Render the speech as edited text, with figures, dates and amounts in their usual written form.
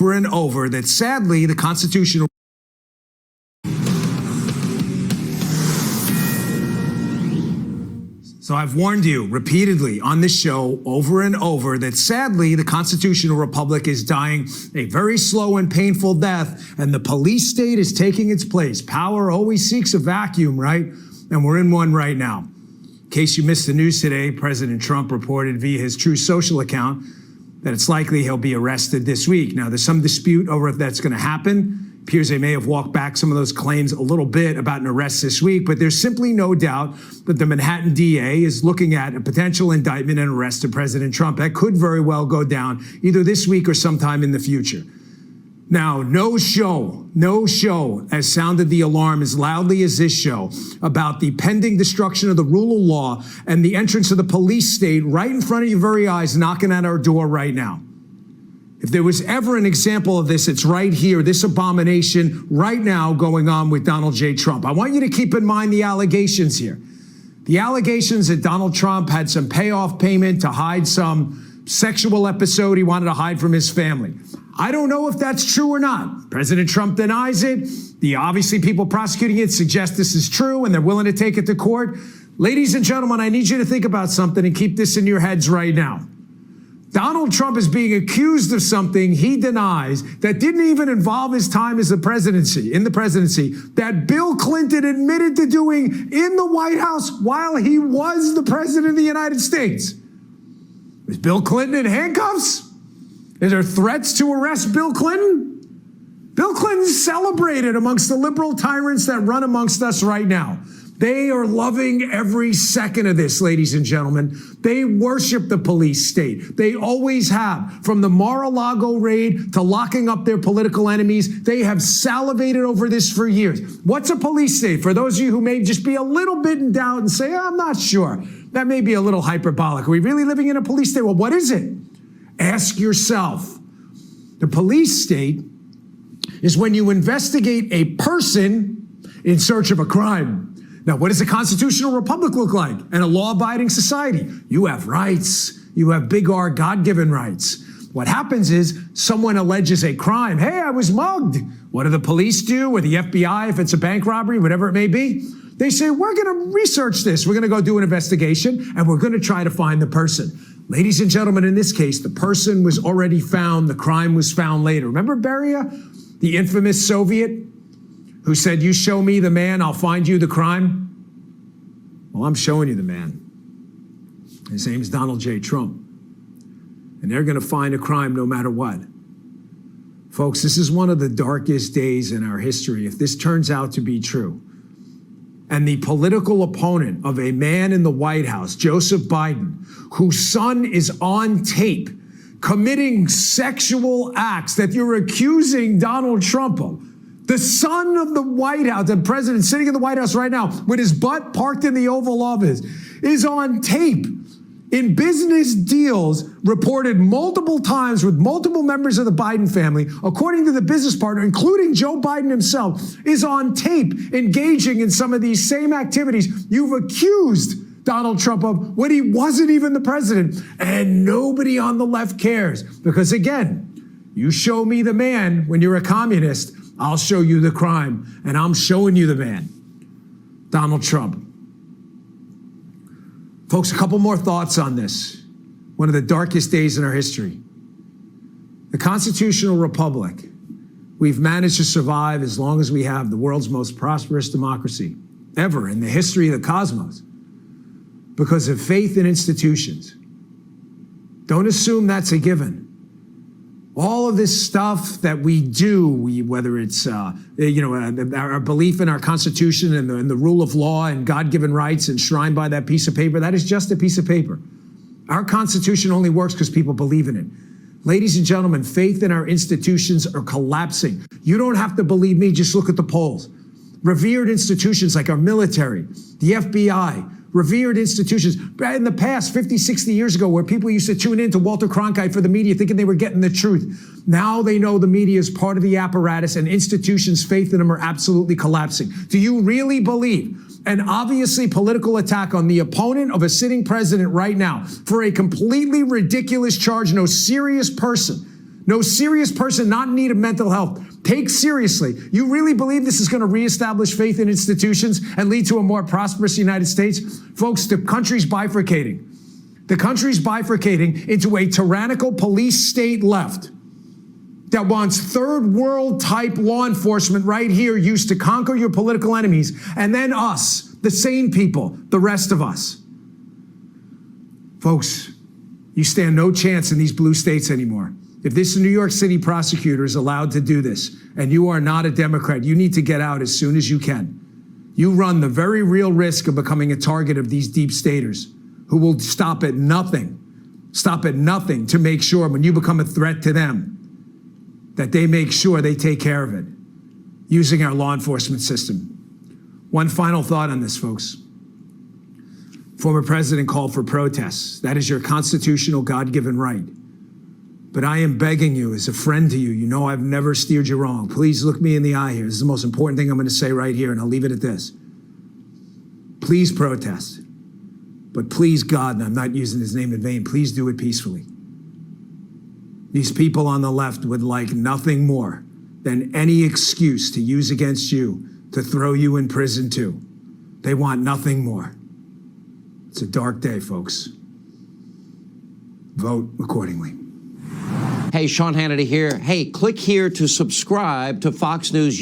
over and over that sadly the constitutional So I've warned you repeatedly on this show over and over that sadly the constitutional republic is dying a very slow and painful death, and the police state is taking its place. Power always seeks a vacuum, right? And we're in one right now. In case you missed the news today, President Trump reported via his Truth Social account that it's likely he'll be arrested this week. Now, there's some dispute over if that's going to happen. Appears they may have walked back some of those claims a little bit about an arrest this week, but there's simply no doubt that the Manhattan DA is looking at a potential indictment and arrest of President Trump. That could very well go down either this week or sometime in the future. Now, no show has sounded the alarm as loudly as this show about the pending destruction of the rule of law and the entrance of the police state right in front of your very eyes, knocking at our door right now. If there was ever an example of this, it's right here, this abomination right now going on with Donald J. Trump. I want you to keep in mind the allegations here. The allegations that Donald Trump had some payoff payment to hide some sexual episode he wanted to hide from his family. I don't know if that's true or not. President Trump denies it. The obviously people prosecuting it suggest this is true and they're willing to take it to court. Ladies and gentlemen, I need you to think about something and keep this in your heads right now. Donald Trump is being accused of something he denies that didn't even involve his time as in the presidency, that Bill Clinton admitted to doing in the White House while he was the president of the United States. Was Bill Clinton in handcuffs? Is there threats to arrest Bill Clinton? Bill Clinton's celebrated amongst the liberal tyrants that run amongst us right now. They are loving every second of this, ladies and gentlemen. They worship the police state. They always have. From the Mar-a-Lago raid to locking up their political enemies, they have salivated over this for years. What's a police state? For those of you who may just be a little bit in doubt and say, I'm not sure. That may be a little hyperbolic. Are we really living in a police state? Well, what is it? Ask yourself. The police state is when you investigate a person in search of a crime. Now, what does a constitutional republic look like? And a law-abiding society? You have rights. You have big R God-given rights. What happens is someone alleges a crime. Hey, I was mugged. What do the police do? Or the FBI, if it's a bank robbery, whatever it may be? They say, we're going to research this. We're going to go do an investigation, and we're going to try to find the person. Ladies and gentlemen, in this case, the person was already found. The crime was found later. Remember Beria, the infamous Soviet who said, you show me the man, I'll find you the crime? Well, I'm showing you the man. His name is Donald J. Trump. And they're going to find a crime no matter what. Folks, this is one of the darkest days in our history. If this turns out to be true, and the political opponent of a man in the White House, Joseph Biden, whose son is on tape committing sexual acts that you're accusing Donald Trump of, the son of the White House, the president sitting in the White House right now with his butt parked in the Oval Office, is on tape in business deals reported multiple times with multiple members of the Biden family, according to the business partner, including Joe Biden himself, is on tape engaging in some of these same activities you've accused Donald Trump of when he wasn't even the president. And nobody on the left cares because, again, you show me the man when you're a communist, I'll show you the crime, and I'm showing you the man, Donald Trump. Folks, a couple more thoughts on this. One of the darkest days in our history. The constitutional republic, we've managed to survive as long as we have the world's most prosperous democracy ever in the history of the cosmos because of faith in institutions. Don't assume that's a given. All of this stuff that we do, whether it's our belief in our Constitution and the rule of law and God-given rights enshrined by that piece of paper, that is just a piece of paper. Our Constitution only works because people believe in it. Ladies and gentlemen, faith in our institutions are collapsing. You don't have to believe me, just look at the polls. Revered institutions like our military, the FBI, revered institutions in the past 50, 60 years ago where people used to tune in to Walter Cronkite for the media thinking they were getting the truth. Now they know the media is part of the apparatus and institutions' faith in them are absolutely collapsing. Do you really believe an obviously political attack on the opponent of a sitting president right now for a completely ridiculous charge no serious person No serious person not in need of mental health. Take seriously. You really believe this is going to reestablish faith in institutions and lead to a more prosperous United States? Folks, the country's bifurcating. The country's bifurcating into a tyrannical police state left that wants third world type law enforcement right here used to conquer your political enemies, and then us, the sane people, the rest of us. Folks, you stand no chance in these blue states anymore. If this New York City prosecutor is allowed to do this, and you are not a Democrat, you need to get out as soon as you can. You run the very real risk of becoming a target of these deep staters who will stop at nothing to make sure when you become a threat to them, that they make sure they take care of it using our law enforcement system. One final thought on this, folks. Former president called for protests. That is your constitutional God-given right. But I am begging you as a friend to you, you know I've never steered you wrong. Please look me in the eye here. This is the most important thing I'm going to say right here, and I'll leave it at this. Please protest. But please, God, and I'm not using his name in vain, please do it peacefully. These people on the left would like nothing more than any excuse to use against you to throw you in prison too. They want nothing more. It's a dark day, folks. Vote accordingly. Hey, Sean Hannity here. Hey, click here to subscribe to Fox News.